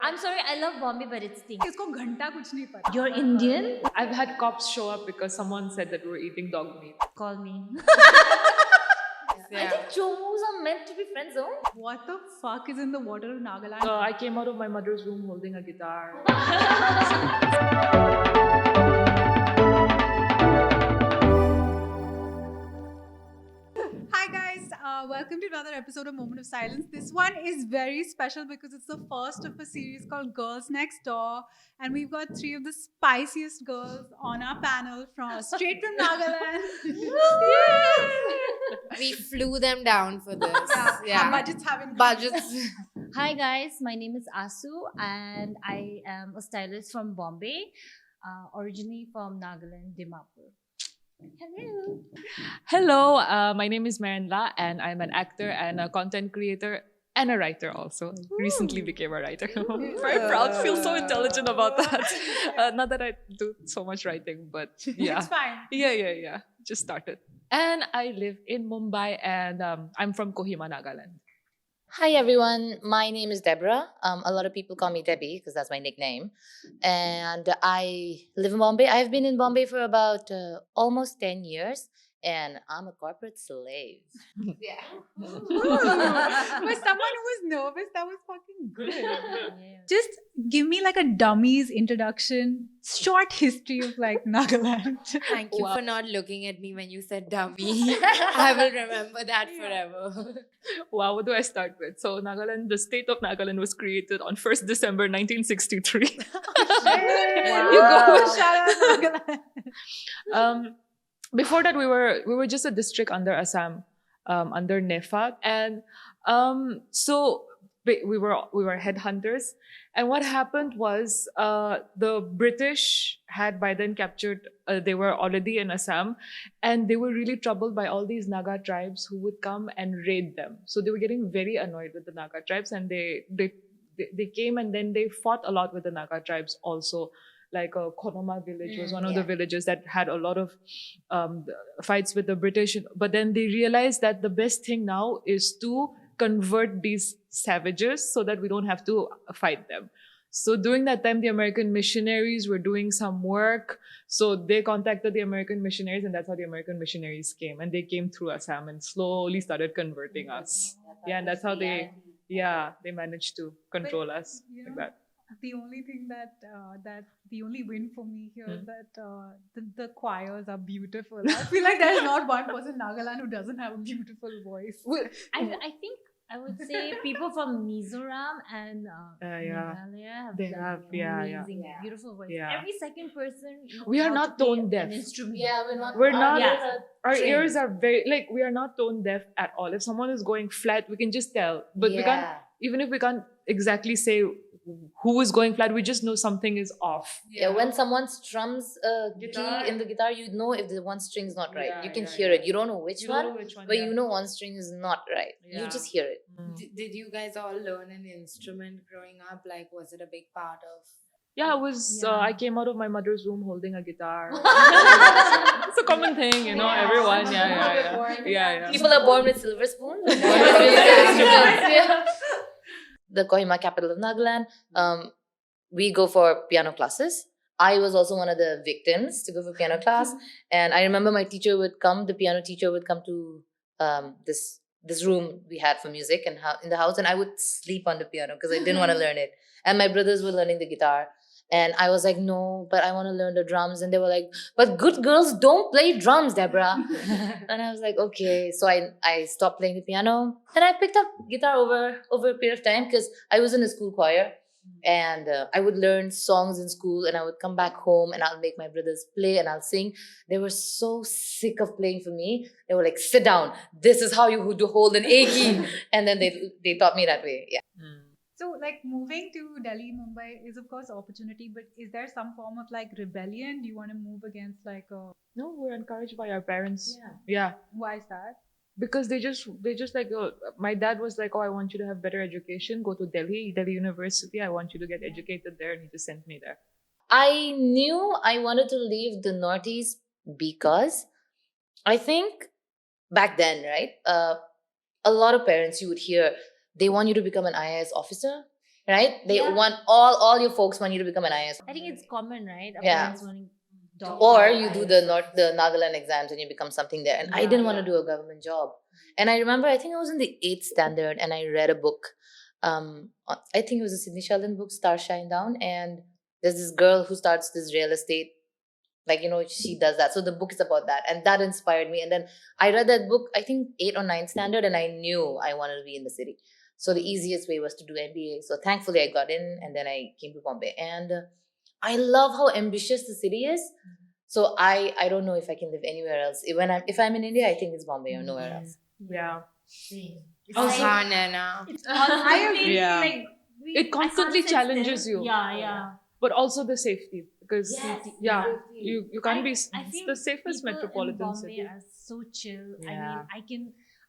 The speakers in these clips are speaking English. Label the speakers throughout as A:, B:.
A: I'm sorry, I love Bombay, but it stinks.
B: इसको घंटा कुछ नहीं पता.
A: You're Indian?
C: I've had cops show up because someone said that we were eating dog meat.
A: Call me.
C: Yeah.
A: I think Chomus are meant to be friend zone.
B: What the fuck is in the water of Nagaland?
C: I came out of my mother's room holding a guitar.
B: Hi guys, welcome to another episode of Moment of Silence. This one is very special because it's the first of a series called Girls Next Door, and we've got three of the spiciest girls on our panel from straight from Nagaland.
D: We flew them down for this.
B: Our budgets haven't.
D: Budgets.
A: Hi guys, my name is Asu and I am a stylist from Bombay, originally from Nagaland, Dimapur. Hello.
C: Hello, my name is Merenla and I'm an actor and a content creator and a writer also. Recently became a writer. Very proud, feel so intelligent about that. Not that I do so much writing, but yeah.
B: It's fine.
C: Yeah. Just started. And I live in Mumbai and I'm from Kohima, Nagaland.
D: Hi everyone, my name is Deborah. A lot of people call me Debbie because that's my nickname. And I live in Bombay. I've been in Bombay for about almost 10 years. And I'm a corporate slave. Yeah.
B: For someone who was nervous, that was fucking good. Just give me like a dummy's introduction, short history of like Nagaland.
D: Thank you for not looking at me when you said dummy. I will remember that forever.
C: Wow, what do I start with? So Nagaland, the state of Nagaland was created on 1st December 1963.
B: Wow. You go, shout out Nagaland.
C: Before that, we were just a district under Assam, under NEFA, and so we were headhunters. And what happened was the British had by then captured. They were already in Assam, and they were really troubled by all these Naga tribes who would come and raid them. So they were getting very annoyed with the Naga tribes, and they came and then they fought a lot with the Naga tribes also. Like Konoma village was one of the villages that had a lot of fights with the British. But then they realized that the best thing now is to convert these savages so that we don't have to fight them. So during that time, the American missionaries were doing some work. So they contacted the American missionaries, and that's how the American missionaries came. And they came through Assam and slowly started converting us. Yeah, and that's how they managed to control us like that.
B: The only thing that the only win for me here is that the choirs are beautiful. I feel like there's not one person in Nagaland who doesn't have a beautiful voice.
A: I think I would say people from Mizoram and Meghalaya have amazing, beautiful voice.
C: Yeah.
A: Every second person knows
C: We are
A: how
C: not
A: to play
C: tone deaf.
A: an instrument.
D: Yeah,
C: We're not. Our
D: trained.
C: ears are very we are not tone deaf at all. If someone is going flat, we can just tell. But we can't. Even if we can't exactly say who is going flat, we just know something is off.
D: Yeah, when someone strums a key in the guitar, you know if the one string is not right. You can hear it. You don't know which one, but you know one string is not right. You just hear it.
E: Did you guys all learn an instrument growing up? Like, was it a big part of?
C: Yeah, it was. I came out of my mother's room holding a guitar. It's a common thing, you know. Everyone, yeah.
D: People are born with silver spoons. The Kohima capital of Nagaland. We go for piano classes. I was also one of the victims to go for piano class. And I remember my teacher would come, the piano teacher would come to this room we had for music and in the house, and I would sleep on the piano because I didn't want to learn it. And my brothers were learning the guitar. And I was like, no, but I want to learn the drums. And they were like, but good girls don't play drums, Deborah. And I was like, okay. So I stopped playing the piano and I picked up guitar over a period of time because I was in a school choir. And I would learn songs in school and I would come back home and I'll make my brothers play and I'll sing. They were so sick of playing for me. They were like, sit down. This is how you hold an A key. And then they taught me that way. Yeah.
B: So, like, moving to Delhi, Mumbai is, of course, opportunity, but is there some form of, like, rebellion? Do you want to move against, like, a...
C: No, we're encouraged by our parents.
B: Yeah. Why is that?
C: Because they just like, my dad was like, I want you to have better education. Go to Delhi University. I want you to get educated there. And he just sent me there.
D: I knew I wanted to leave the Northeast because I think back then, right? A lot of parents you would hear, they want you to become an IAS officer, right? They
A: Yeah.
D: want all your folks want you to become an IAS.
A: I think it's common, right? Our
D: Yeah.
A: parents wanting doctor
D: Or
A: or
D: you do
A: IAS.
D: the Nagaland exams and you become something there. And I didn't want to do a government job. And I remember, I think I was in the 8th standard and I read a book. I think it was a Sidney Sheldon book, Star Shine Down. And there's this girl who starts this real estate, like, she does that. So the book is about that. And that inspired me. And then I read that book, I think 8th or 9th standard, and I knew I wanted to be in the city. So the easiest way was to do MBA. So thankfully I got in and then I came to Bombay. And I love how ambitious the city is. So I don't know if I can live anywhere else. If I'm in India, I think it's Bombay or nowhere else.
C: Yeah.
A: Same. It's
E: Oh,
A: like-
E: Nana.
A: It's constantly
C: Yeah.
A: like
C: It
A: I
C: constantly
A: can't sit
C: challenges
A: still.
C: you.
A: Yeah.
C: But also the safety, because you can't be
A: I
C: it's
A: feel
C: the safest
A: people
C: metropolitan
A: in Bombay
C: city.
A: are so chill.
C: Yeah.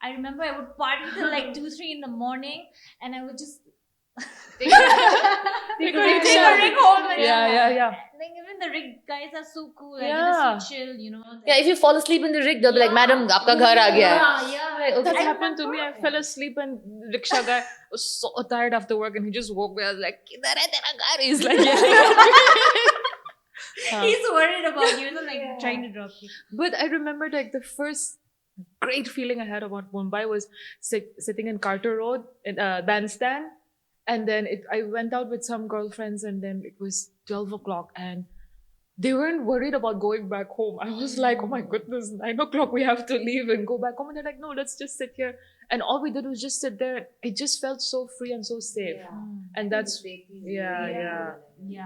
A: I remember I would party till like 2-3 in the morning, and I would just
C: Take
A: take a rig home. And
C: Yeah.
A: Like even the rig guys are so cool. Like
C: Yeah.
A: they're so chill, you know.
D: Yeah, if you fall asleep in the rig, they'll be like, "Madam, aapka ghar aa gaya hai."
A: Yeah.
D: Like, okay.
C: That happened to me. I fell asleep and rickshaw guy was so tired after work and he just woke me. I was like, "Kidhar hai tera ghar?" He's like yelling at me.
A: He's worried about you, so like trying to drop you.
C: But I remember like the first great feeling I had about Mumbai was sitting in Carter Road in bandstand. And then I went out with some girlfriends and then it was 12 o'clock and they weren't worried about going back home. I was like, oh my goodness, 9 o'clock, we have to leave and go back home. And they're like, no, let's just sit here. And all we did was just sit there. It just felt so free and so safe. And that's, yeah.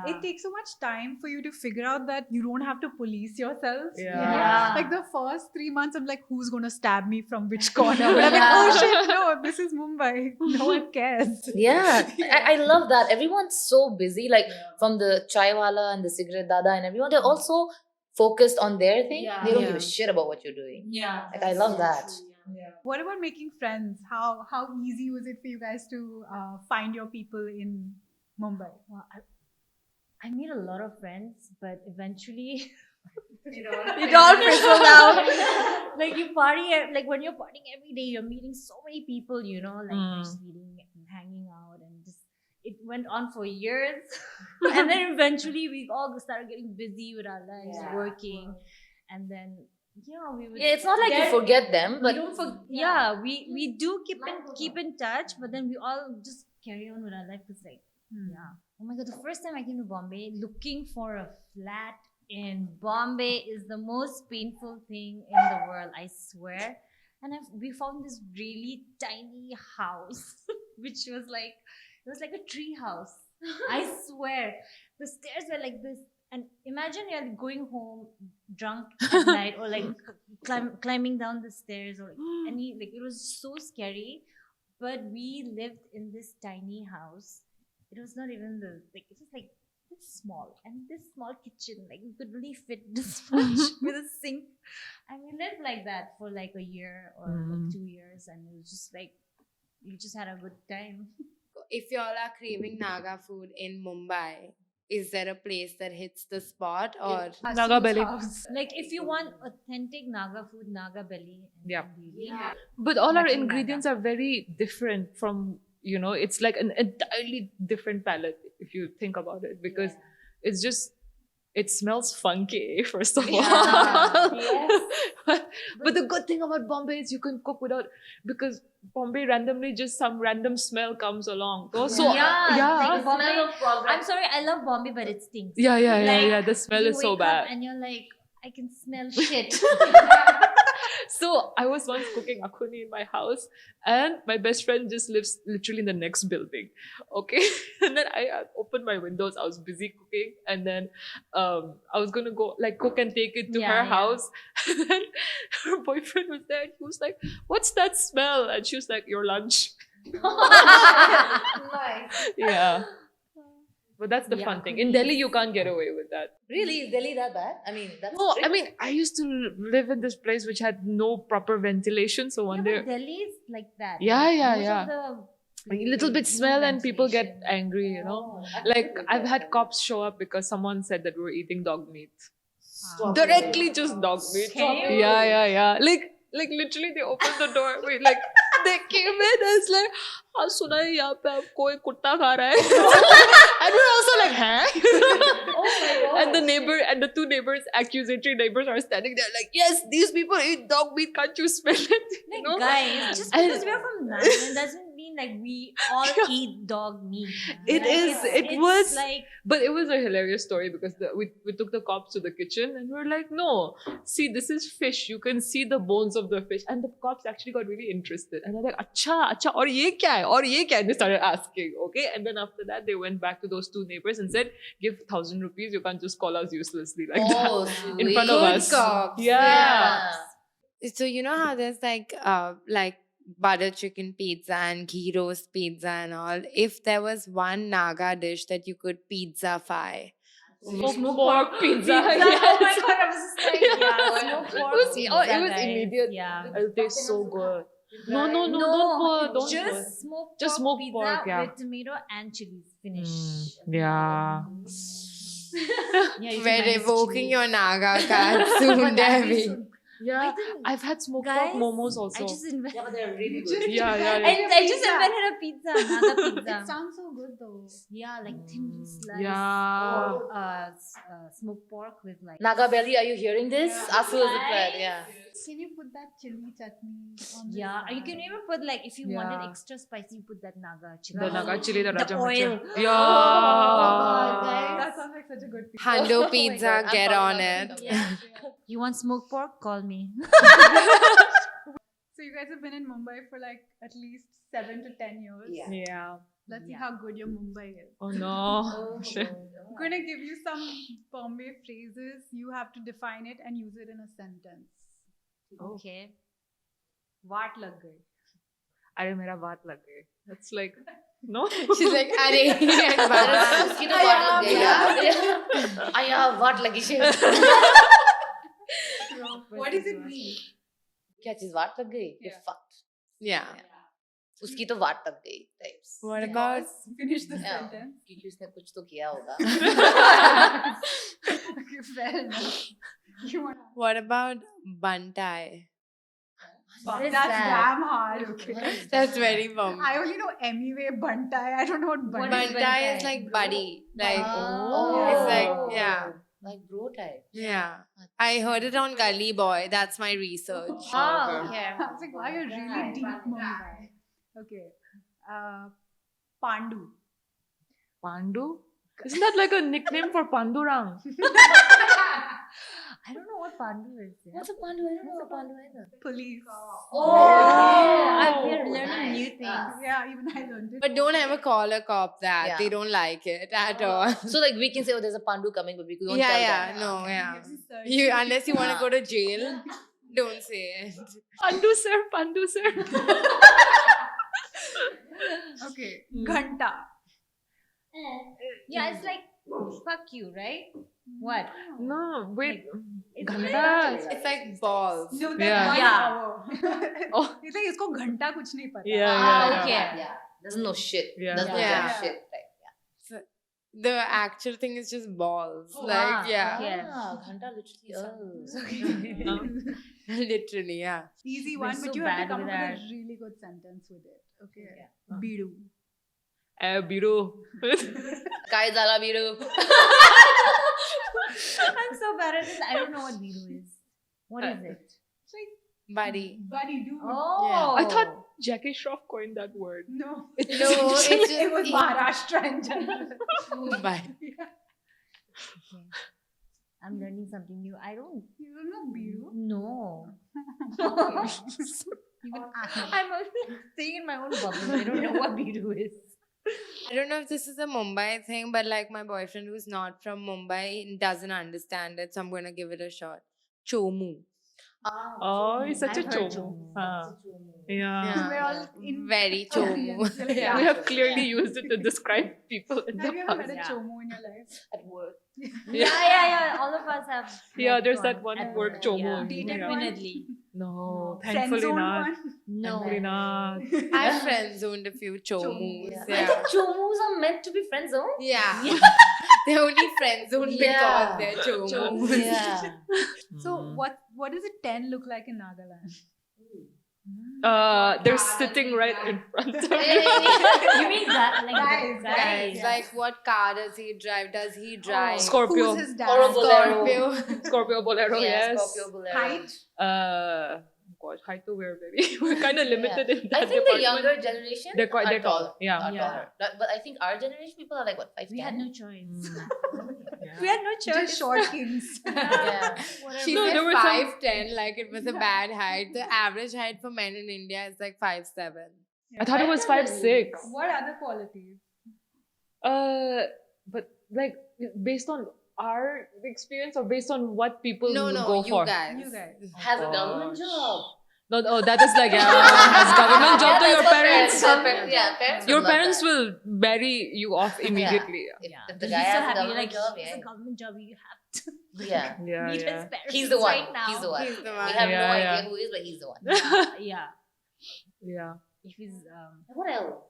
B: It takes so much time for you to figure out that you don't have to police yourself.
C: Yeah.
B: Like the first 3 months, I'm like, who's going to stab me from which corner? But I'm like, oh shit, no, this is Mumbai. No one cares.
D: Yeah, I love that. Everyone's so busy, like from the chai wala and the cigarette dada and everyone, they're also focused on their thing. They don't give a shit about what you're doing.
A: Yeah.
D: Like, I love that.
B: What about making friends? How easy was it for you guys to find your people in Mumbai?
A: Well, I made a lot of friends, but eventually
B: It all fizzled out.
A: like you party, like when you're partying every day, you're meeting so many people, you know, like just meeting and hanging out, and just it went on for years, and then eventually we all started getting busy with our lives, working, and then we would.
D: Yeah, it's not like you forget them, but
A: we don't we do keep in touch, but then we all just carry on with our life. It's like oh my god, the first time I came to Bombay, looking for a flat in Bombay is the most painful thing in the world, I swear. And we found this really tiny house, which was like, it was like a tree house. I swear, the stairs were like this. And imagine you're going home drunk at night, or like climbing down the stairs, or like it was so scary. But we lived in this tiny house. It was not even it was like this small, and this small kitchen, like you could really fit this much with a sink. And we lived like that for like a year or like 2 years, and it was just like we just had a good time.
E: If y'all are craving Naga food in Mumbai, is there a place that hits the spot, or
C: Naga belly.
A: Like if you want authentic Naga food, Naga belly. And tandoori.
C: But all our
A: Nothing
C: ingredients are very different from, it's like an entirely different palette if you think about it, because it's just, it smells funky, first of all. But the good thing about Bombay is you can cook without, because Bombay randomly just some random smell comes along. So
A: like Bombay, I'm sorry, I love Bombay, but it stinks.
C: Yeah. The smell
A: You
C: is so
A: wake up
C: bad.
A: and you're like, I can smell shit.
C: So I was once cooking akhuni in my house, and my best friend just lives literally in the next building. Okay, and then I opened my windows. I was busy cooking, and then I was gonna go like cook and take it to her house. And then her boyfriend was there, and he was like, "What's that smell?" And she was like, "Your lunch." Yeah. But that's the fun thing. In Delhi, you can't get away with that.
D: really, is Delhi that bad? I mean, that's
C: No, I
D: strict.
C: mean, I used to live in this place which had no proper ventilation. So one day,
A: But Delhi is like that.
C: Yeah,
A: Most
C: yeah.
A: of the
C: a little bit smell and people get angry, Like I've had cops show up because someone said that we were eating dog meat. Directly just dog meat.
A: Can you?
C: Yeah. Like literally they opened the door. We like they came in and it's like, हाँ सुना है यहाँ पे आपको एक कुत्ता खा रहा है. And we're also like, huh?
A: Oh my god.
C: And the neighbor and the two neighbors, accusatory neighbors, are standing there like, yes, these people eat dog meat. Can't you smell it? You know?
A: Guys, just
C: And-
A: because we're from Nagaland doesn't mean like we all eat dog meat.
C: It
A: Like,
C: is. It
A: it's
C: was.
A: like
C: But it was a hilarious story because we took the cops to the kitchen and we were like, no, see, this is fish. You can see the bones of the fish. And the cops actually got really interested. And they're like, acha, aur ye kya hai? Aur ye kya hai? And they started asking, okay? And then after that, they went back to those two neighbors and said, give 1,000 rupees. You can't just call us uselessly like
D: Oh,
C: that in front of
E: Good
C: us.
E: cops.
C: Yeah.
E: So you know how there's like butter chicken pizza and ghee roast pizza and all. If there was one Naga dish that you could pizzafy,
C: Smoked pork pizza.
A: Oh my
C: Yes.
A: god, I was just like, yeah, smoked pork
C: It was-
A: pizza,
C: oh, it was
A: guys.
C: immediate.
A: Yeah.
C: It'll taste so good. No, don't put.
A: Just smoked
C: Just
A: pork
C: smoked
A: pizza
C: pork, yeah.
A: with tomato and chilies. Finish.
C: Yeah.
A: Yeah, you can
E: we're
A: manage
E: revoking
A: chilies.
E: your Naga card soon,
A: But that'd be
E: Debbie.
A: so-
C: Yeah,
A: think-
C: I've had smoked
A: Guys,
C: pork momos also.
A: I just invented.
D: but they're really good.
C: yeah.
A: I just invented a pizza, Naga
B: It
A: pizza.
B: sounds so good though.
A: Yeah, like thinly sliced.
C: Yeah.
A: Smoked pork with like.
D: Naga belly, are you hearing this?
B: Yeah.
D: Asu is a thread, yeah.
B: Can you put that chili chutney on the
A: Yeah, you can even put like if you wanted
C: Yeah.
A: extra spicy, you put that Naga chili.
C: The Naga chili, the
A: The
C: Raja
A: oil.
C: Mirchi. Yeah.
A: Oh, guys.
B: That sounds like such a good pizza.
E: Hando pizza,
D: God, I'm
E: get
D: found
E: on
D: out
E: it.
D: something.
A: You want smoked pork? Call me.
B: So you guys have been in Mumbai for like at least 7 to 10 years.
D: Yeah.
C: Yeah.
B: Let's see
A: Yeah.
B: how good your Mumbai is.
C: Oh no. Shit.
B: I'm gonna give you some Bombay phrases. You have to define it and use it in a sentence.
A: Okay. Vaat lag gayi.
C: अरे मेरा बात लग गई. That's like no.
E: She's like, Are
D: Uski to vaat lag gayi, yeah. Aya, vaat lagi shit.
B: What does it mean?
D: क्या चीज वाट लग गई? You're
B: Yeah.
D: fucked.
E: Yeah.
D: उसकी तो वाट लग गई types.
E: What about
B: Finish the
D: Yeah.
B: sentence.
D: क्योंकि उसने कुछ तो किया होगा.
B: Okay, fair enough. You want
E: what about buntai?
A: What is
B: That's
A: that?
B: damn hard. Okay.
E: That's very bum.
B: I only know anyway buntai. I don't know what
A: What
B: buntai
A: is
E: Buntai is
A: buntai?
E: like buddy. Like
D: Oh.
E: it's like yeah.
D: Like bro type.
E: Yeah. I heard it on Gully Boy. That's my research.
A: Oh, okay.
B: I was like, wow, you're really deep, Mumbai. Okay. Pandu.
C: Pandu? Isn't that like a nickname for Pandurang?
A: I don't know what Pandu is. Yeah.
D: What's a pandu? I don't know a pandu either.
B: Police.
A: We're learning new things.
B: Yeah, even I learned it.
E: But don't ever call a cop that.
D: Yeah.
E: They don't like it at all.
D: So like we can say, oh, there's a pandu coming, but we don't
E: Yeah,
D: tell
E: yeah.
D: them.
E: No, yeah.
B: Gives you search.
E: You unless you want to
D: Yeah.
E: go to jail, don't say it.
C: Pandu sir, Pandu sir.
B: Okay.
C: Hmm.
B: Ghanta.
A: Yeah, it's like fuck you, right? What?
C: No, wait.
A: It's
C: Ghanta.
E: It's like balls.
B: No,
C: Yeah.
B: that's one
A: Yeah.
B: hour.
C: Oh.
B: It's like इसको घंटा कुछ नहीं पता.
C: Yeah,
A: Ah,
C: yeah,
A: okay.
D: Yeah. Doesn't know shit.
C: Yeah.
D: Doesn't know
E: Yeah.
D: jack shit. Right.
E: The actual thing is just balls.
A: Oh,
E: Like,
A: ah,
E: yeah.
A: okay.
D: Ah, ghanta literally. Oh.
E: Literally, yeah.
B: Easy
A: We're
B: one, but
A: so
B: you have to
A: bad
B: come
A: with
B: up with
A: our-
B: a really good sentence with it. Okay.
C: Yeah.
B: Bidu.
C: Biru.
D: Kai zala biru.
A: I'm so bad at this. I don't know what Biru is. What is it?
E: Buddy.
B: Buddy, do.
A: Oh.
C: I thought Jackie Shroff coined that word.
B: No.
E: No, it's just
B: It was Maharashtra in general.
E: Mumbai.
A: I'm learning something new. I don't
B: You don't know Bidu?
A: know.
B: Even
A: I'm only staying in my own bubble. I don't know what Biru is.
E: I don't know if this is a Mumbai thing, but like my boyfriend who's not from Mumbai doesn't understand it, so I'm going to give it a shot. Chomu.
C: Oh, he's such
A: I've
C: a
A: heard
C: chomu.
A: chomu.
C: Huh. Yeah.
B: We're all in
E: Very chomu.
B: Yeah.
C: We have clearly used it to describe people in
B: Have
C: the
B: you ever
C: past.
B: had a
A: Yeah.
B: chomu in your life?
D: At work.
A: Yeah. All of us have.
C: Yeah,
A: had
C: there's that one
A: at
C: work chomu.
A: Yeah.
B: Dated
C: Yeah.
B: one?
A: Definitely.
C: No,
B: Friend
C: thankfully
B: zone
C: not.
B: one?
A: No.
C: Thankfully not.
E: I've friend zoned a few chomus.
D: Yeah. I
E: Yeah.
D: think chomus are meant to be friend zone.
E: Yeah. They're only friend zoned
D: Yeah.
E: because they're chomus.
D: Yeah.
B: So what does a 10 look like in Nagaland?
C: They're sitting right in front of you.
A: You mean that? Like
B: Guys,
A: guys.
B: yes.
E: Like, what car does he drive? Does he drive?
C: Scorpio.
B: Who's his dad?
D: Or a Bolero.
E: Scorpio.
C: Scorpio Bolero,
D: Yeah,
C: yes.
D: Scorpio Bolero.
B: Height?
C: Gosh, height to where, baby? We're kind of limited in that
D: I think the
C: department.
D: younger generation
C: They're
D: are
C: tall. Yeah.
D: are
A: Yeah.
D: taller. But I think our generation people are like what 5'10".
A: We had no choice.
C: Yeah.
A: We had no choice.
B: Just short kings.
D: Yeah.
E: She
C: No,
E: said
C: there were some-
E: 5'10", like it was a bad height. The average height for men in India is like 5'7".
C: I thought it was 5'6".
B: What other qualities?
C: But like based on our experience or based on what people
E: No,
C: will
E: no,
C: go
E: you
C: for?
E: guys.
B: You guys.
D: Has a
C: Gosh.
D: government job.
C: No, oh, that is like as government job to
D: Yeah,
C: your
D: that's what
C: parents.
D: Yeah, parents.
C: Your
D: would love
C: parents
D: that.
C: will bury you off immediately.
D: If,
A: Yeah.
D: if the
A: But
D: guy
A: he's so
D: has a
A: happy,
D: government
A: like,
D: job,
A: it's
D: yeah.
A: a government job. You have to
D: Yeah.
C: Yeah,
A: meet
C: yeah.
A: his parents
D: He's the one.
A: right now.
D: He's the one.
E: He's the
D: We
E: one.
D: have no
C: Yeah,
D: idea
C: yeah.
D: who he is, but he's the one.
A: Yeah.
C: Yeah.
A: If he's
D: What else?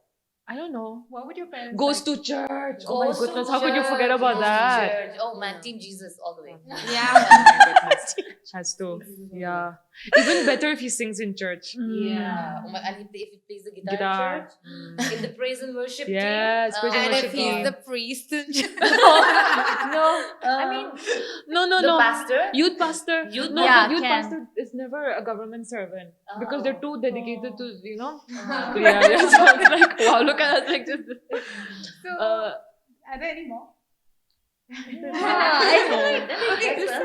C: I don't know.
B: What would your parents
C: Goes
B: like?
C: to church. Oh my
D: Goes to
C: goodness, how could you forget
D: church,
C: about
D: goes to
C: that?
D: church. Oh man, Team Jesus all the way.
E: Yeah.
C: Oh my goodness. Has to. Yeah. Even better if he sings in church.
D: Yeah. Oh my, and if he plays the guitar,
C: Guitar.
D: in church, in the praise and worship
C: Yes,
D: team.
C: praise and
E: And
C: worship
E: if he's
C: team.
E: the priest in
A: No, I mean,
C: No,
D: the
C: no.
D: pastor.
C: Youth pastor.
D: Youth
C: no,
A: Yeah,
C: youth
A: can.
C: pastor is never a government servant because they're too dedicated to, you know.
D: Uh-huh.
C: Yeah, yeah. So it's like, wow, look at us, like just.
B: So,
C: Uh,
B: are there any more?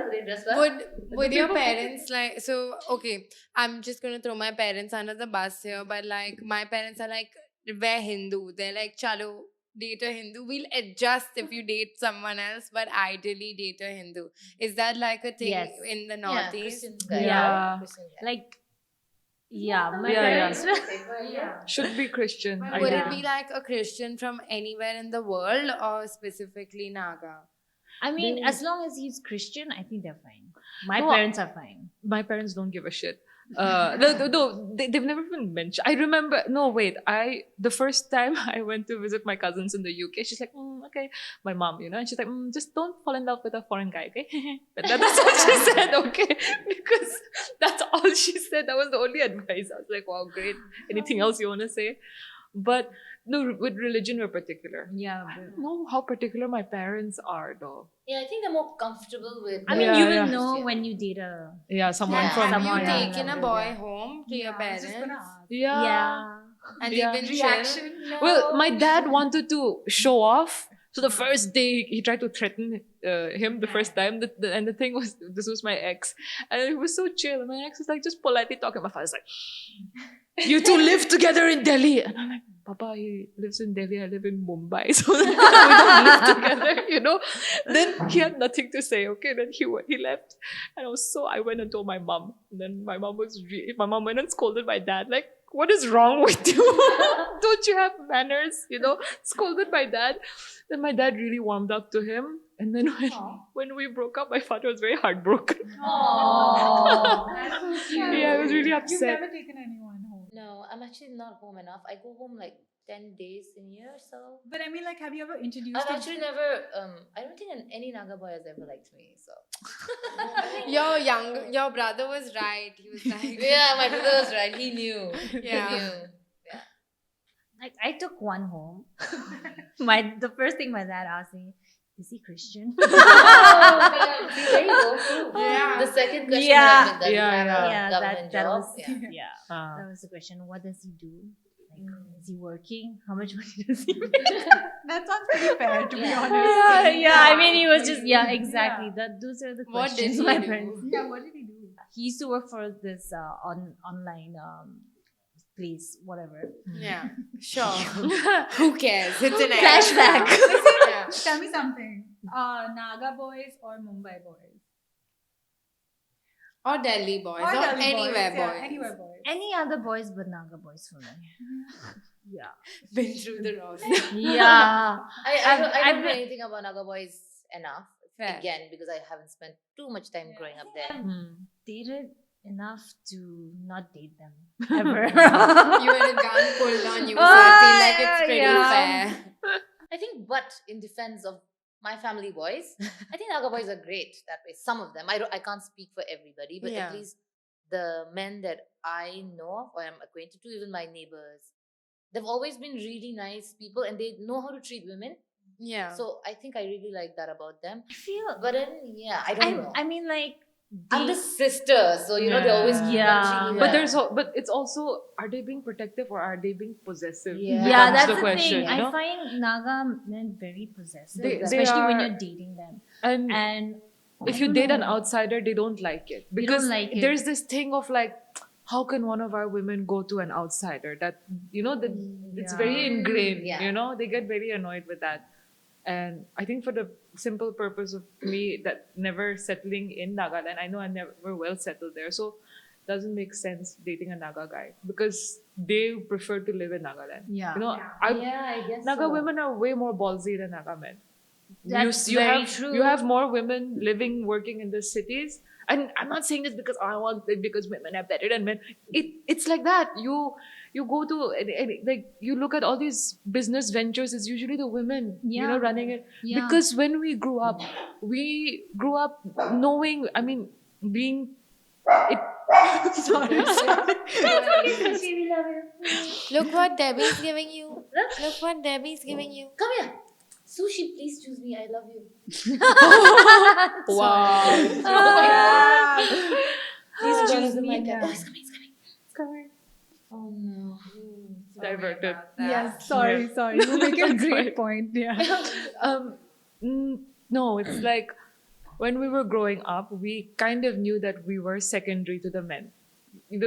D: They dress well.
E: would your parents like, so okay, I'm just gonna throw my parents under the bus here, but like my parents are like, we're Hindu. They're like, chalo, date a Hindu. We'll adjust if you date someone else, but ideally date a Hindu. Is that like a thing
A: Yes.
E: in the
D: Yeah,
E: Northeast?
D: Christian guy.
C: Yeah.
D: Christian guy.
A: like, yeah, my
C: Yeah, yeah.
A: parents.
D: Yeah.
C: Should be Christian.
B: Would
E: Would
C: ideally.
E: it be like a Christian from anywhere in the world or specifically Naga?
A: I mean,
C: They-
A: as long as he's Christian, I think they're fine. My
C: No,
A: parents are fine.
C: My parents don't give a shit. No, they've never even mentioned. I remember. No, wait. The first time I went to visit my cousins in the UK, she's like, okay. My mom, and she's like, just don't fall in love with a foreign guy, okay? But that's what she said, okay? Because that's all she said. That was the only advice. I was like, wow, great. Anything else you want to say? But no, with religion we're particular.
A: Yeah.
C: I don't know how particular my parents are, though.
D: Yeah, I think they're more comfortable with.
A: I mean,
C: Yeah,
A: you
C: yeah.
A: will know when you date a.
C: Yeah, someone
D: Yeah.
C: from.
E: Have
A: Someone
E: you
A: else.
E: taken a boy home to your
B: I was just gonna
E: parents?
B: ask.
C: Yeah.
A: Yeah.
E: And
C: Yeah.
E: you've been chill?
B: Reaction? No.
C: Well, my dad wanted to show off. So the first day, he tried to threaten him the first time. And the thing was, this was my ex. And it was so chill. And my ex was like, just politely talking. My father's like, you two live together in Delhi. And I'm like, Papa, he lives in Delhi. I live in Mumbai. So we don't live together, Then he had nothing to say. Okay, then he left. And I went and told my mom. And then my mom went and scolded my dad. Like, what is wrong with you? Don't you have manners? Scolded my dad. Then my dad really warmed up to him. And then when we broke up, my father was very heartbroken.
A: Aww.
B: That's so cute.
C: Yeah, I was really
B: You've
C: upset.
B: never taken anyone home.
D: No, I'm actually not home enough. I go home like 10 days in a year, so.
B: But I mean, like, have you ever introduced
D: I've
B: him-
D: actually never, I don't think any Naga boy has ever liked me, so.
E: Your brother was right. He was like,
D: Yeah, my brother was right. He knew.
E: Yeah.
D: He knew.
A: Like, I took one home. The first thing my dad asked me, is he Christian?
D: Oh, see, there you go. Proof.
E: Yeah.
D: The second question
A: Yeah.
D: was, does he have
C: Yeah.
D: a government
A: that
D: job?
A: was
D: Yeah.
A: that was the question. What does he do? Like, is he working? How much money does he make?
B: That sounds pretty fair, to be
E: Yeah.
B: honest.
A: yeah. I mean, he was just exactly.
B: Yeah.
A: Those are the
E: What did
A: questions
E: he
A: my
E: do?
A: parents.
B: Yeah, what did he do?
A: He used to work for this online place, whatever.
E: yeah, sure. Who cares? It's an
A: Flashback.
E: Yeah.
B: Tell me something. Naga Boys or Mumbai Boys?
E: Or Delhi boys. Or,
B: Delhi
E: anywhere
B: boys.
E: boys.
B: Yeah, anywhere boys.
A: Any other boys but Naga boys for me. Yeah.
E: Been through the roast.
A: Yeah.
D: I
A: I've-
D: don't
A: I've
D: know
A: been-
D: anything about Naga boys enough.
E: Fair.
D: Again, because I haven't spent too much time growing up there.
A: Dated enough to not date them ever.
E: You had a gun pulled on you, so I feel like it's pretty
A: Yeah.
E: fair.
D: I think, but in defense of my family boys, I think Naga boys are great that way. Some of them. I can't speak for everybody, but
E: Yeah.
D: at least the men that I know of or I'm acquainted to, even my neighbors, they've always been really nice people and they know how to treat women.
E: Yeah.
D: So I think I really like that about them.
A: I feel.
D: But then, yeah, I don't know.
A: I mean, like.
D: I'm the sister, so they always keep
A: Yeah.
D: punching you.
C: But but it's also, are they being protective or are they being possessive?
D: Yeah.
A: Yeah,
C: Becomes
A: that's
C: the
A: the
C: question.
A: thing.
C: You know?
A: I find Naga men very possessive,
C: They
A: especially when
C: are-
A: you're dating them.
C: and
A: And
C: if
A: I
C: you
A: don't
C: date an
A: know.
C: outsider, they don't like it
A: They don't
C: because
A: like it.
C: there's this thing of like, how can one of our women go to an outsider? That that it's very ingrained.
D: Yeah.
C: They get very annoyed with that, and I think for the simple purpose of me that never settling in Nagaland, I know I never well settled there, so doesn't make sense dating a Naga guy because they prefer to live in Nagaland.
A: Yeah.
D: I guess
C: Naga
D: so.
C: women are way more ballsy than Naga men.
A: That's
C: you
A: very
C: have
A: true.
C: you have more women living, working in the cities. And I'm not saying this because I want it because women are better than men. It's like that. You go to like you look at all these business ventures. It's usually the women,
A: Yeah.
C: running it.
A: Yeah.
C: Because when we grew up knowing. I mean, being it. Sorry.
E: Look what Debbie's giving you. Look what Debbie's giving you.
D: Come here. Sushi, please choose me. I love you.
C: Wow.
D: Please choose
A: me.
D: me.
A: Yeah.
D: Oh, it's coming. Oh no.
C: Diverted.
B: Yes, sorry. You make a
C: That's
B: great
C: fine.
B: point. Yeah.
C: No, it's like when we were growing up, we kind of knew that we were secondary to the men. And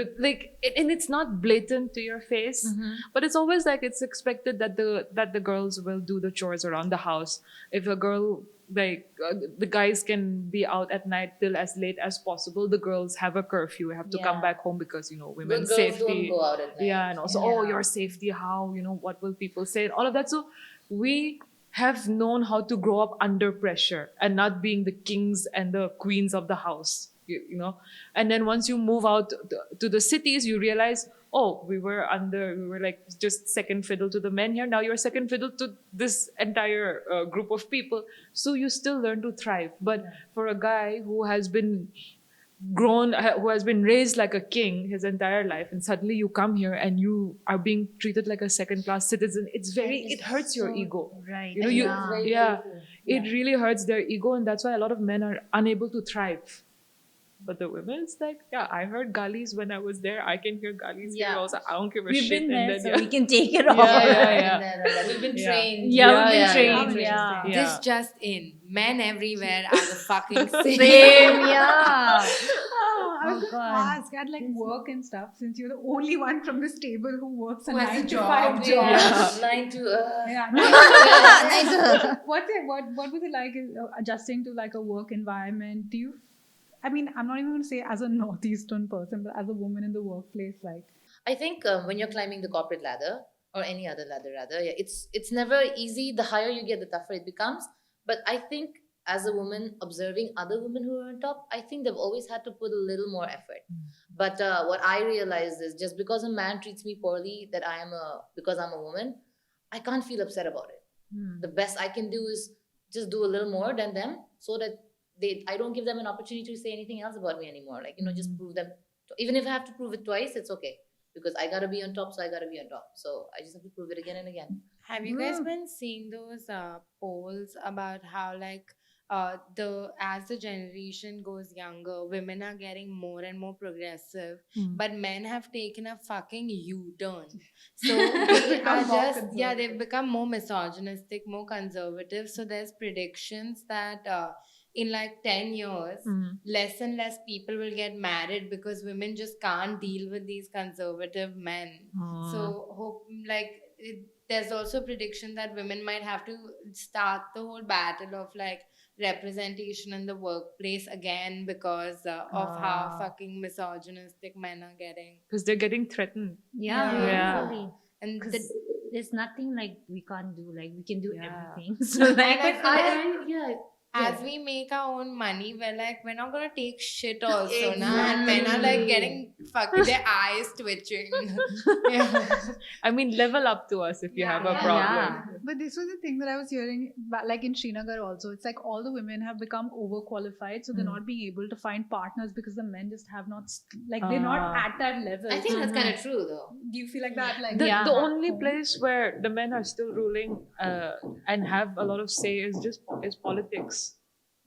C: it's not blatant to your face, but it's always like it's expected that the girls will do the chores around the house. If a girl the guys can be out at night till as late as possible, the girls have a curfew, have to come
D: Yeah.
C: back home because
D: Good
C: women's
D: girls
C: safety.
D: don't go out at night.
C: Yeah, and also your safety, how what will people say, and all of that. So we have known how to grow up under pressure and not being the kings and the queens of the house, and then once you move out to the cities, you realize, oh, we were like just second fiddle to the men here. Now you're second fiddle to this entire group of people. So you still learn to thrive. But for a guy who has been who has been raised like a king his entire life, and suddenly you come here and you are being treated like a second class citizen, it hurts your ego.
A: Right.
C: It really hurts their ego, and that's why a lot of men are unable to thrive. But the women, it's like, I heard galis when I was there. I can hear galis here
D: Yeah.
C: also. I don't give a
A: We've
C: shit.
A: been there,
C: and then,
A: so we can take it all.
C: Yeah.
D: We've been
C: Yeah.
D: trained.
A: Yeah, we've been
C: Yeah,
A: trained.
B: yeah.
A: Yeah.
E: This just in. Men everywhere are the fucking same.
A: Same, yeah.
B: Oh, I was
A: Oh,
B: going to
A: God.
B: ask, at like work and stuff, since you're the only one from this table who works a
E: Who has a
B: 9 to
E: job.
B: 5 job.
C: Yeah.
D: 9 to
B: Yeah.
A: Nice.
B: What was it like adjusting to like a work environment? I mean, I'm not even going to say as a northeastern person, but as a woman in the workplace, like.
D: I think when you're climbing the corporate ladder or any other ladder rather, it's never easy. The higher you get, the tougher it becomes. But I think as a woman observing other women who are on top, I think they've always had to put a little more effort. But what I realized is just because a man treats me poorly, because I'm a woman, I can't feel upset about it. The best I can do is just do a little more than them, so that I don't give them an opportunity to say anything else about me anymore. Like, just prove them. Even if I have to prove it twice, it's okay. Because I gotta be on top, so I gotta be on top. So I just have to prove it again and again.
E: Have you guys been seeing those polls about how as the generation goes younger, women are getting more and more progressive, but men have taken a fucking U-turn. So they are they've become more misogynistic, more conservative. So there's predictions that in like 10 years, less and less people will get married because women just can't deal with these conservative men. So there's also a prediction that women might have to start the whole battle of like representation in the workplace again because of how fucking misogynistic men are getting.
C: Because they're getting threatened.
A: Yeah.
E: And
A: Because there's nothing like we can't do. Like we can do
C: Yeah.
A: everything. So like,
E: And I feel like- as we make our own money, we're like, we're not gonna take shit also, and men are like getting fucking their eyes twitching. Yeah.
C: I mean, level up to us if you have a problem.
A: Yeah.
B: But this was the thing that I was hearing, like in Srinagar also. It's like all the women have become overqualified, so they're not being able to find partners because the men just have not, they're not at that level.
D: I think that's kind of true though.
B: Do you feel like that? Like
C: The only place where the men are still ruling and have a lot of say is politics.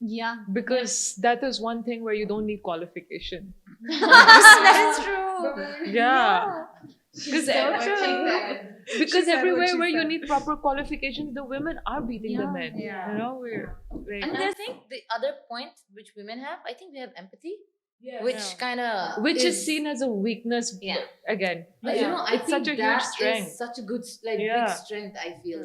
A: Yeah.
C: Because that is one thing where you don't need qualification.
A: That's true.
C: Yeah. Because
B: She said
C: everywhere
B: what she
C: where you
B: said.
C: need proper qualifications, the women are beating the men.
B: Yeah.
C: You know, we're like,
D: And I think the other point which women have, I think we have empathy, which kind of
C: which is seen as a weakness.
D: Yeah.
C: Again.
D: But you know, I
C: it's
D: think
C: such a
D: that
C: huge strength.
D: is such a good big
C: Yeah.
D: strength. I feel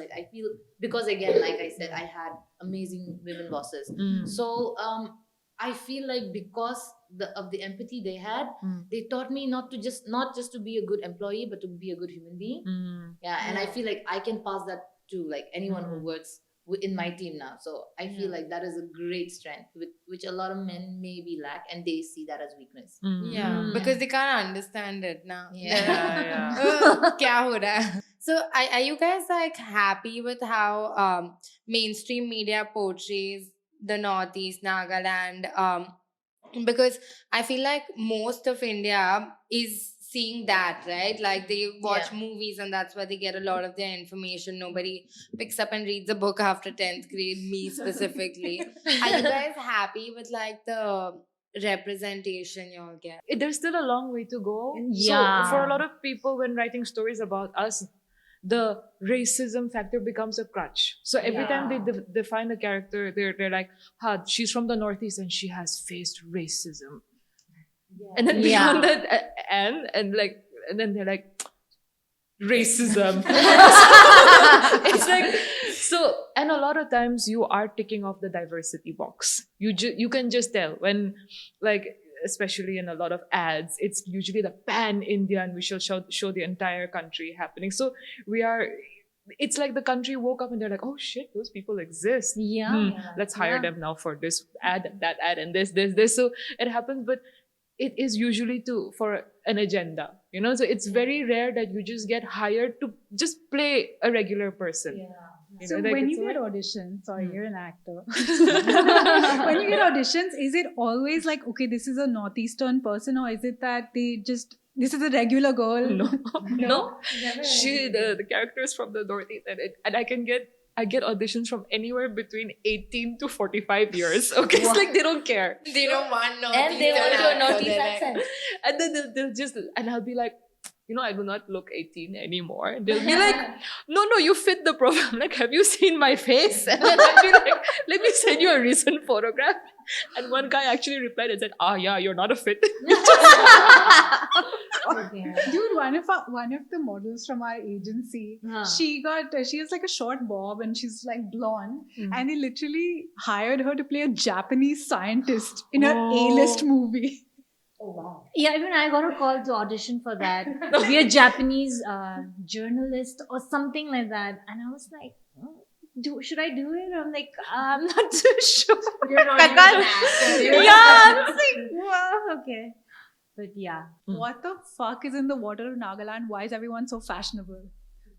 D: because again, like I said, I had amazing women bosses.
C: Mm.
D: So I feel like because of the empathy they had, they taught me not just to be a good employee, but to be a good human being.
C: Mm.
D: Yeah, and I feel like I can pass that to like anyone who works in my team now. So I feel like that is a great strength, which a lot of men maybe lack, and they see that as weakness.
C: Mm.
E: Yeah, because they can't understand it now.
C: Yeah.
E: Kya ho raha hai? So are you guys like happy with how mainstream media portrays the Northeast, Nagaland? Because I feel like most of India is seeing that, right? Like they watch movies and that's where they get a lot of their information. Nobody picks up and reads a book after 10th grade, me specifically. Are you guys happy with like the representation you all get?
C: There's still a long way to go.
A: Yeah.
C: So for a lot of people, when writing stories about us, the racism factor becomes a crutch. So every time they define a character, they're like, she's from the Northeast and she has faced racism. And then beyond that, and then they're like, racism. It's like, so, and a lot of times you are ticking off the diversity box. You can just tell when, like, especially in a lot of ads, it's usually the pan-India and we shall show the entire country happening. So it's like the country woke up and they're like, oh shit, those people exist. Let's hire them now for this ad, that ad, and this. So it happens, but it is usually for an agenda, you know? So it's very rare that you just get hired to just play a regular person. You
B: So
C: know, like
B: when
C: it's
B: you get
C: like-
B: auditions, sorry, you're an actor. When you get auditions, is it always like, okay, this is a Northeastern person, or is it that this is a regular girl?
C: No. The character is from the Northeast, and I get auditions from anywhere between 18 to 45 years. Okay, it's like they don't care,
E: They don't want Northeast.
D: And they want to a Northeast accent.
C: and then they'll just, and I'll be like, you know, I do not look 18 anymore. And they'll be like, no, you fit the profile. I'm like, have you seen my face? And then I'll be like, let me send you a recent photograph. And one guy actually replied and said, yeah, you're not a fit.
B: Dude, one of the models from our agency, she has like a short bob and she's like blonde, and they literally hired her to play a Japanese scientist in an A-list movie.
A: Yeah, even I got a call to audition for that. To be a Japanese journalist or something like that. And I was like, should I do it? I'm like, I'm not too sure.
E: You're not even
A: I
E: an
A: can't-
E: actor.
A: Yeah, I'm like, well, okay. But yeah.
B: What the fuck is in the water of Nagaland? Why is everyone so fashionable?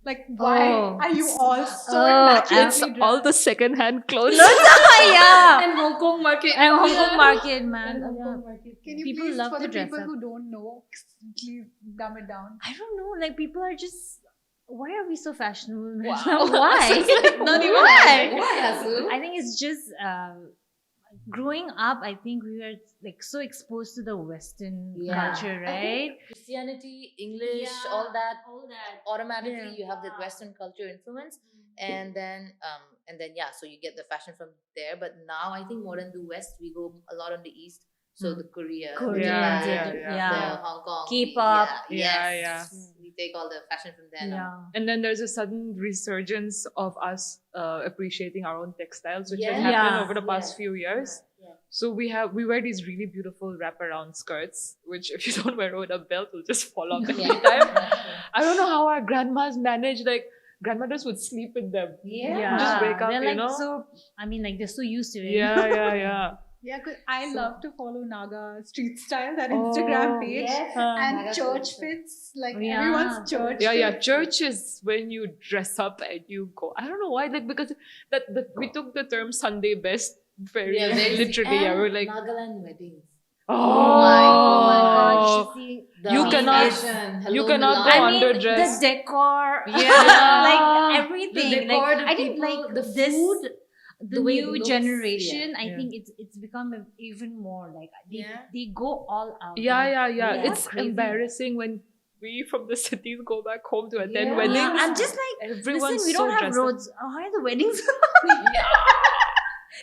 B: Like, why are you all so immaculately
C: It's
B: dressed?
C: all the second-hand clothes.
A: Yeah.
D: And Hong Kong market.
A: And Hong Kong market, man.
B: And Hong
A: Yeah.
B: Kong market. Can you
A: People
B: please,
A: love
B: for
A: to
B: the
A: dress
B: people
A: up.
B: who don't know, please dumb it down?
A: I don't know. Like, people are just. Why are we so fashionable? Right
C: Wow.
A: now? Why?
C: Not even
A: Why?
D: Why, Asu?
A: I think it's just growing up. I think we were like so exposed to the Western culture, right?
D: Christianity, English, all that. Automatically, you have that Western culture influence, and then so you get the fashion from there. But now I think more than the West, we go a lot on the East. So the Korea,
A: Korea,
D: Japan,
A: yeah.
D: the Hong Kong,
A: K-pop.
C: Yeah.
D: We take all the fashion from there. Now.
A: Yeah.
C: And then there's a sudden resurgence of us appreciating our own textiles, which has
D: Yeah.
C: happened
A: Yeah.
C: over the past few years.
D: Yeah.
C: So we wear these really beautiful wraparound skirts, which if you don't wear it with a belt, will just fall off anytime. I don't know how our grandmas manage. Like grandmothers would sleep in them.
D: Yeah.
C: Just wake up,
A: they're
C: you
A: like
C: know?
A: so. I mean, like they're so used to it.
C: Yeah.
B: Yeah, because I love to follow Naga Street Style, that Instagram page. And
D: Naga
B: church
D: Pizza.
B: fits, like
A: Yeah.
B: everyone's church.
C: Yeah.
B: fits.
C: Church is when you dress up and you go. I don't know why, like because that we took the term Sunday best very literally. Yeah, we're like,
D: Nagaland weddings.
A: Oh my gosh! You see,
C: You cannot-
D: fashion.
C: you
D: Hello,
C: cannot
D: Milan.
C: go
A: I mean,
C: underdressed.
A: the decor,
D: Yeah.
A: like everything.
D: The decor,
A: like
D: the
A: I think,
D: people,
A: like
D: the
A: this,
D: food,
A: the
D: the way it
A: new
D: looks,
A: generation. I
C: Yeah.
A: think it's become even more like
E: Yeah.
A: they go all out.
C: Yeah.
A: Yeah,
C: It's
A: crazy.
C: embarrassing when we from the cities go back home to attend
D: Yeah.
C: weddings.
A: Yeah, I'm just like,
C: Everyone's
A: listen, we
C: so
A: don't have
C: dressed up.
A: roads. Why are the weddings?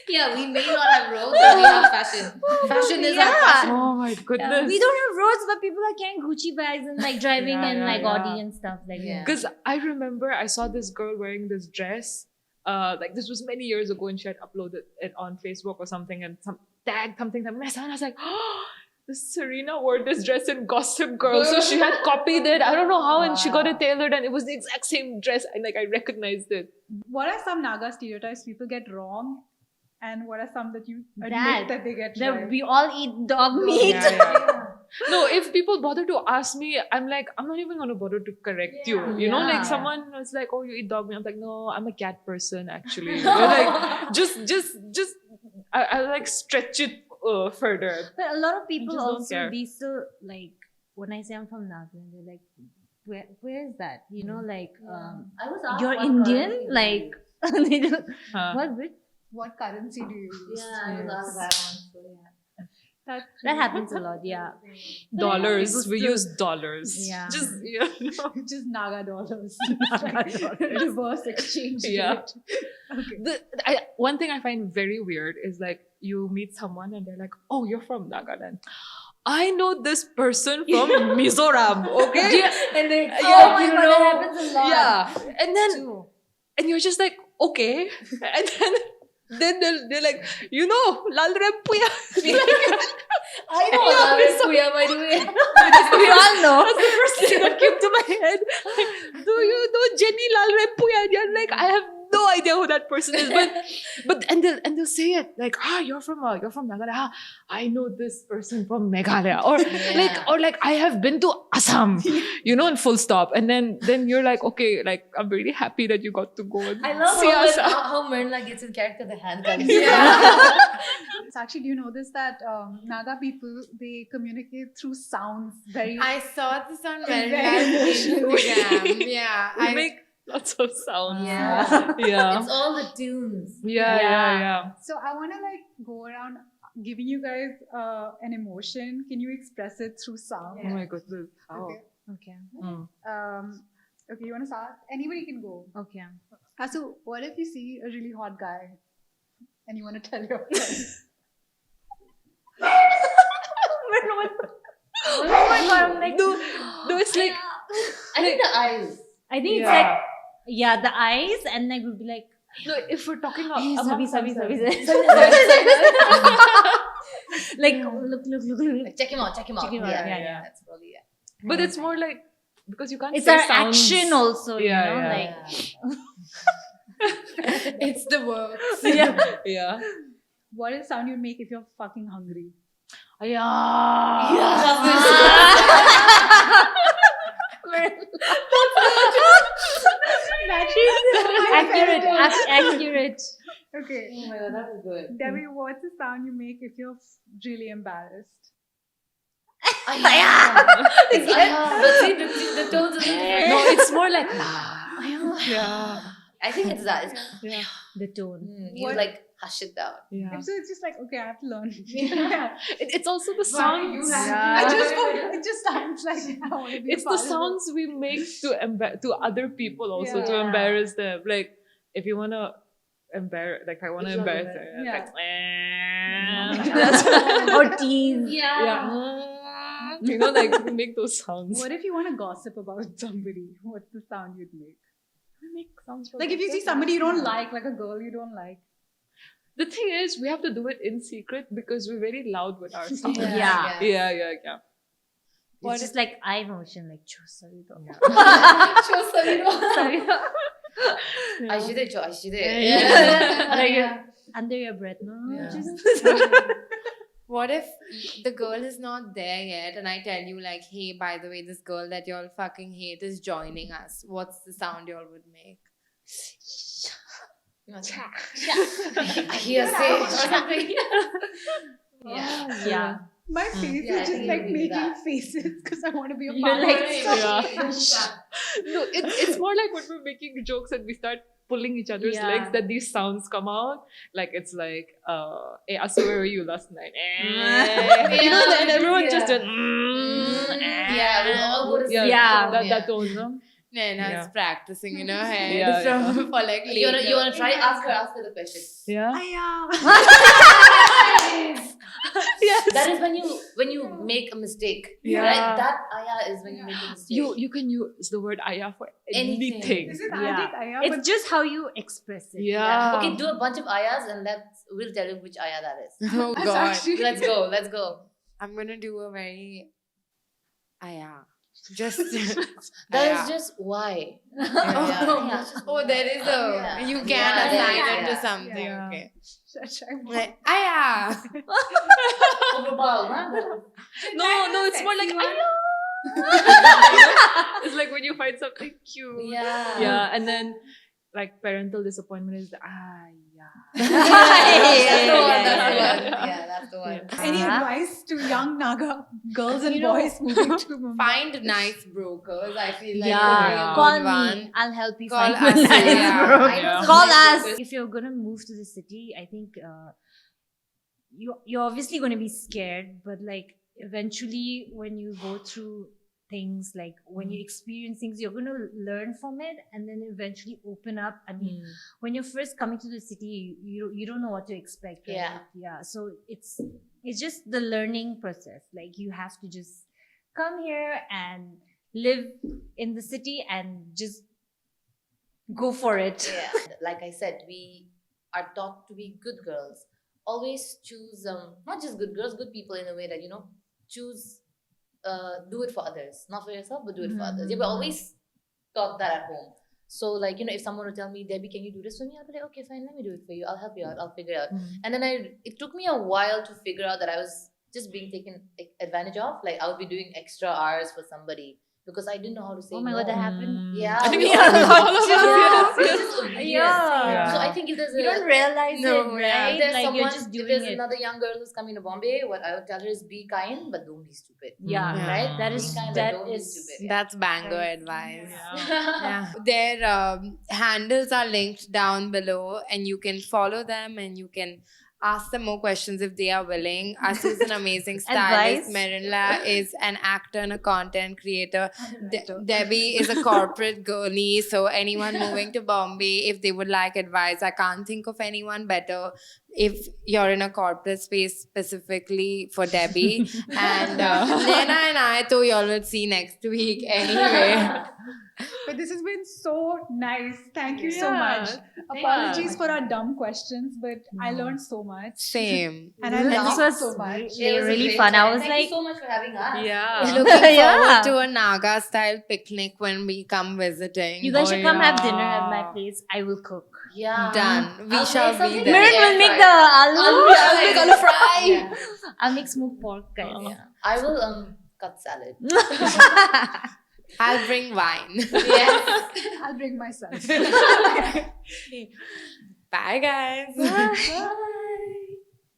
D: Yeah, we may not have roads, but we have fashion. Fashion is our
A: Yeah.
D: fashion.
C: Oh my goodness.
A: We don't have roads, but people are carrying Gucci bags and like driving in like Audi
C: yeah.
A: and stuff like
D: Yeah.
A: that.
C: Because I remember I saw this girl wearing this dress. Like this was many years ago, and she had uploaded it on Facebook or something, and some tag something. And I saw, and I was like, oh, this Serena wore this dress in Gossip Girl, so she had copied it. I don't know how, and she got it tailored, and it was the exact same dress. And like I recognized it.
B: What are some Naga stereotypes people get wrong? And what are some that you admit
A: That-
B: that they get
A: That
B: right?
A: we all eat dog meat.
C: No, if people bother to ask me, I'm like, I'm not even gonna bother to correct you. You know,
A: Yeah.
C: like someone was like, "Oh, you eat dog meat." I'm like, "No, I'm a cat person, actually." They're like, just, I like stretch it further.
A: But a lot of people
C: just don't
A: also
C: care.
A: they still like when I say I'm from Nagaland, they're like, where is that? You know, like
D: I was asked
A: you're
D: what
A: Indian,
D: currency
A: like
D: do you use.
A: they don't,
C: Huh.
A: what? Which?
B: What currency do you use?
D: Yeah, I was asked that one. So yeah.
A: That happens a lot, yeah.
C: Dollars.
A: People
C: We
A: still-
C: use dollars.
A: Yeah.
C: Just
B: Just Naga dollars. Reverse exchange
C: Yeah.
B: rate. Okay.
C: One thing I find very weird is like you meet someone and they're like, "Oh, you're from Nagaland. I know this person from Mizoram." Okay.
D: And they,
A: Oh my god, that happens a lot.
C: Yeah. And then
A: Too.
C: and you're just like, okay. And then they're like, you know, Lal Rempuya.
D: I know that Kuya, by the way.
A: We all know.
C: That's the first thing that came to my head. Do you know Jenny Lal Rempuya? And you're like, I have no idea who that person is. But and they'll say it like, you're from Nagaland. I know this person from Meghalaya. Or like I have been to Assam. You know, and full stop. And then you're like, okay, like I'm really happy that you got to go and
D: I love
C: see Assam.
D: how Merenla gets in character, the hand guns.
B: So actually, do you know this that Naga people, they communicate through sounds very.
E: I saw this on
B: Very
E: Merenla's
B: emotional.
E: Instagram. Yeah.
C: We make lots of sounds.
D: Yeah.
C: Yeah.
D: It's all the tunes.
C: Yeah.
B: So I want to like go around giving you guys an emotion. Can you express it through sound?
C: Oh my goodness. How?
B: Okay.
A: Okay.
B: Okay, you want to start? Anybody can go.
A: Okay.
B: So what if you see a really hot guy and you want to tell your friends?
A: Oh my god, I'm like,
C: No, it's like
D: I think the eyes.
A: I think it's
C: Yeah.
A: like, yeah, the eyes, and like we'll be like,
C: no. If we're talking
A: hey,
C: about
A: sabi. Like, look.
D: Like, check him out.
A: Check him out, yeah.
D: That's probably it.
C: but it's more like because you can't.
A: It's
C: say
A: our
C: sounds.
A: action also,
C: Yeah,
A: you know,
C: yeah.
A: like,
E: It's the work.
A: yeah.
C: Yeah.
B: What is sound you make if you're fucking hungry?
A: Accurate.
B: Okay.
D: Oh my god, that was good.
B: Debbie, what's the sound you make if you're really embarrassed?
D: But see, the tones are different.
C: No, it's more like yeah.
D: I think it's that. It's,
C: Yeah.
A: The tone.
D: you
B: What-
D: like hush it down.
C: Yeah.
B: So it's just like, okay, I have to learn.
C: It's also the sounds.
B: It just sounds like I want to be
C: It's
B: part
C: the
B: of it.
C: sounds we make to other people also to
A: Yeah.
C: embarrass them. Like if you wanna embarrass, like I wanna
D: It's not
C: embarrass
D: embarrassing.
C: them.
B: Yeah.
C: Like, that's
A: Or tease.
C: yeah. You know, like we make those sounds.
B: What if you want to gossip about somebody? What's the sound you'd make?
C: We make sounds for
B: Like if you see somebody you don't like a girl you don't like.
C: The thing is, we have to do it in secret because we're very loud with our sounds.
A: Yeah.
C: Yeah.
A: It's just like eye motion, like, sorry.
D: Show some, you know.
A: Sorry.
D: Ashide, Ashide.
A: Yeah. Like,
D: Yeah.
A: under your breath, no?
D: Yeah.
A: Just-
E: What if the girl is not there yet and I tell you like, hey, by the way, this girl that y'all fucking hate is joining us. What's the sound y'all would make?
D: Hearsay or something.
A: Oh, yeah.
B: My face
D: Yeah, I
B: is just
D: think
B: like
D: it'll be
B: making
D: that.
B: faces because I want to be a
A: You're
B: part
A: like,
B: of it.
C: No, it's more like when we're making jokes and we start pulling each other's
A: Yeah.
C: legs that these sounds come out. Like it's like, hey, Asu, where were you last night? You know, and everyone just did,
D: Yeah, we'll all go to sleep.
A: Yeah.
C: that tone, no?
E: Naina's
C: Yeah.
E: practicing in her head
C: Yeah,
E: for like
D: You
E: later.
D: wanna try? Ask her the question.
C: Yeah.
D: Yes. That is when you make a mistake.
C: Yeah.
D: Right? That ayah is when you make a mistake.
C: You can use the word ayah for
D: Anything.
C: anything.
B: Is it
A: Yeah.
B: Adik Aya?
A: It's just how you express it.
C: Yeah.
D: Okay, do a bunch of ayahs and we'll tell you which ayah that is.
E: Oh
B: That's
E: god.
B: actually-
D: Let's go.
E: I'm gonna do a very yeah. Just
D: That
E: ayah.
D: is just why.
E: Oh, there is a
D: Yeah.
E: you can
D: Yeah,
E: assign
D: yeah,
E: it to
D: yeah.
E: something.
C: Yeah.
E: Okay.
B: Shashai.
E: Like, ayah.
C: No, it's more like ayah. It's like when you find something cute.
D: Yeah.
C: Yeah, and then like parental disappointment is the ayah.
D: That's the one.
C: Yeah.
D: Yeah, that's the one.
B: Any
A: Uh-huh.
B: advice to young Naga girls and
A: You know,
B: boys moving to Mumbai?
E: Find nice brokers. I feel like
A: Yeah.
E: would be a
A: Call
E: good
A: me.
E: one.
A: I'll help you
E: Call
A: find
E: us,
A: one nice
E: yeah.
A: bro.
D: I know some
A: Call
D: nice
A: us.
D: brokers.
A: If you're gonna move to the city, I think you're obviously gonna be scared, but like eventually when you go through things, like when you experience things, you're gonna learn from it and then eventually open up. I mean, when you're first coming to the city, you don't know what to expect, right? Yeah. So it's just the learning process. Like you have to just come here and live in the city and just go for it.
D: Yeah. Like I said, we are taught to be good girls. Always choose not just good girls, good people in a way that choose do it for others, not for yourself, but do it for others. Yeah, we're always taught that at home. So like if someone would tell me, Debbie, can you do this for me? I'll be like, okay, fine, let me do it for you. I'll help you out. I'll figure it out. And then it took me a while to figure out that I was just being taken advantage of. Like I would be doing extra hours for somebody because I didn't know how to say
A: Oh my
D: no.
A: god, that happened.
D: Yeah,
C: I think
D: we
C: all
D: all-
C: of us,
D: Yeah,
C: yes,
D: we're
C: yes.
D: just obedient.
A: Yeah.
D: So I think if there's
A: You don't realize
E: No,
A: it,
E: yeah.
A: right?
D: if there's
A: Like
D: someone,
A: you're just
D: if
A: doing
D: there's
A: it.
D: another young girl who's coming to Bombay, what I would tell her is be kind, but don't be stupid.
A: Yeah,
E: Yeah.
D: Right?
A: That
D: Be
A: is
D: kind, but
A: that
D: don't be
A: is
D: stupid.
E: That's banger
A: Right.
E: advice.
C: Yeah.
E: Their handles are linked down below, and you can follow them and you can ask them more questions if they are willing. Asu is an amazing stylist.
A: Advice?
E: Merenla is an actor and a content creator. Debbie is a corporate girly. So anyone moving to Bombay, if they would like advice, I can't think of anyone better. If you're in a corporate space specifically for Debbie, and Lena and I, though y'all will see next week anyway.
B: But this has been so nice. Thank you so
C: Yeah.
B: much. Apologies for our dumb questions, but I
A: No.
B: learned so much.
E: Same.
B: And I
A: And
B: laughed
A: this was
B: so much.
D: It was a
A: really
D: great
A: fun.
D: time.
A: I was
D: Thank
A: like,
D: you so much for having us.
C: Yeah.
E: Looking
A: Yeah.
E: forward to a Naga style picnic when we come visiting.
A: you guys
C: Oh,
A: should come have dinner
C: yeah.
A: at my place. I will cook.
D: Yeah.
E: Done. We
D: I'll
E: shall
D: make
E: be
D: something
E: there.
D: in
A: Maren
D: air
A: will make
D: fryer.
A: the aloo.
D: I'll make aloo fry.
A: Yeah. I'll make smoked pork, guys.
D: Yeah. I will cut salad.
E: I'll bring wine.
D: Yes.
B: I'll bring myself.
E: Bye, guys.
A: Bye.